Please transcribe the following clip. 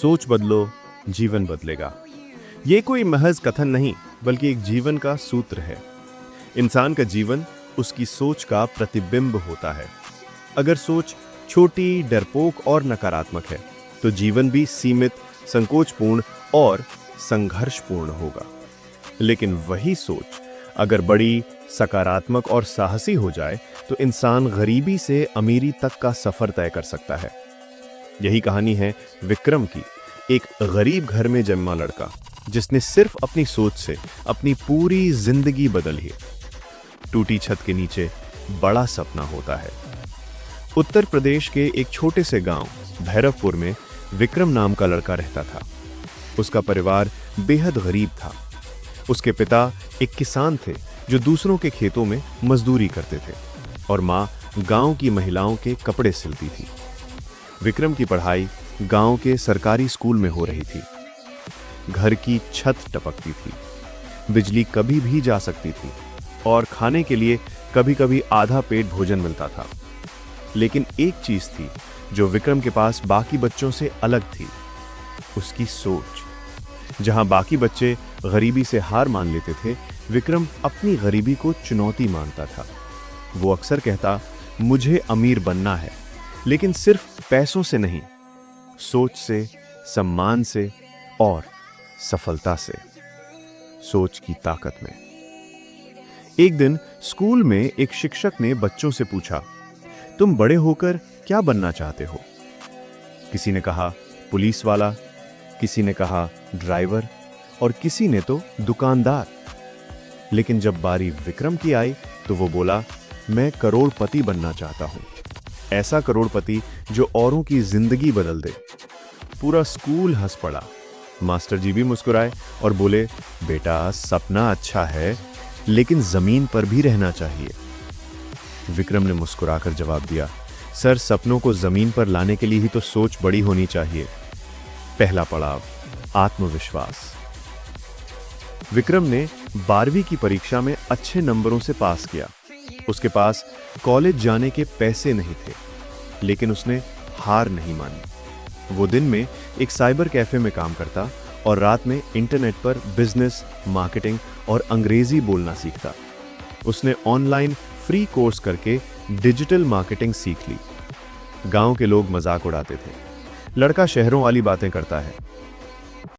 सोच बदलो, जीवन बदलेगा। ये कोई महज कथन नहीं, बल्कि एक जीवन का सूत्र है। इंसान का जीवन उसकी सोच का प्रतिबिंब होता है। अगर सोच छोटी, डरपोक और नकारात्मक है, तो जीवन भी सीमित, संकोचपूर्ण और संघर्षपूर्ण होगा। लेकिन वही सोच अगर बड़ी, सकारात्मक और साहसी हो जाए, तो इंसान गरीबी से अमीरी तक का सफर तय कर सकता है। यही कहानी है विक्रम की, एक गरीब घर में जन्मा लड़का जिसने सिर्फ अपनी सोच से अपनी पूरी जिंदगी बदल ली। टूटी छत के नीचे बड़ा सपना होता है। उत्तर प्रदेश के एक छोटे से गांव भैरवपुर में विक्रम नाम का लड़का रहता था। उसका परिवार बेहद गरीब था। उसके पिता एक किसान थे जो दूसरों के खेतों में मजदूरी करते थे और माँ गांव की महिलाओं के कपड़े सिलती थी। विक्रम की पढ़ाई गांव के सरकारी स्कूल में हो रही थी। घर की छत टपकती थी, बिजली कभी भी जा सकती थी और खाने के लिए कभी कभी आधा पेट भोजन मिलता था। लेकिन एक चीज थी जो विक्रम के पास बाकी बच्चों से अलग थी, उसकी सोच। जहां बाकी बच्चे गरीबी से हार मान लेते थे, विक्रम अपनी गरीबी को चुनौती मानता था। वो अक्सर कहता, मुझे अमीर बनना है, लेकिन सिर्फ पैसों से नहीं, सोच से, सम्मान से और सफलता से। सोच की ताकत में। एक दिन स्कूल में एक शिक्षक ने बच्चों से पूछा, तुम बड़े होकर क्या बनना चाहते हो? किसी ने कहा पुलिस वाला, किसी ने कहा ड्राइवर और किसी ने तो दुकानदार। लेकिन जब बारी विक्रम की आई तो वो बोला, मैं करोड़पति बनना चाहता हूं। ऐसा करोड़पति जो औरों की जिंदगी बदल दे। पूरा स्कूल हंस पड़ा। मास्टर जी भी मुस्कुराए और बोले, बेटा सपना अच्छा है, लेकिन जमीन पर भी रहना चाहिए। विक्रम ने मुस्कुराकर जवाब दिया, सर सपनों को जमीन पर लाने के लिए ही तो सोच बड़ी होनी चाहिए। पहला पड़ाव, आत्मविश्वास। विक्रम ने 12वीं की परीक्षा में अच्छे नंबरों से पास किया। उसके पास कॉलेज जाने के पैसे नहीं थे, लेकिन उसने हार नहीं मानी। वो दिन में एक साइबर कैफे में काम करता और रात में इंटरनेट पर बिजनेस, मार्केटिंग और अंग्रेजी बोलना सीखता। उसने ऑनलाइन फ्री कोर्स करके डिजिटल मार्केटिंग सीख ली। गांव के लोग मजाक उड़ाते थे, लड़का शहरों वाली बातें करता है।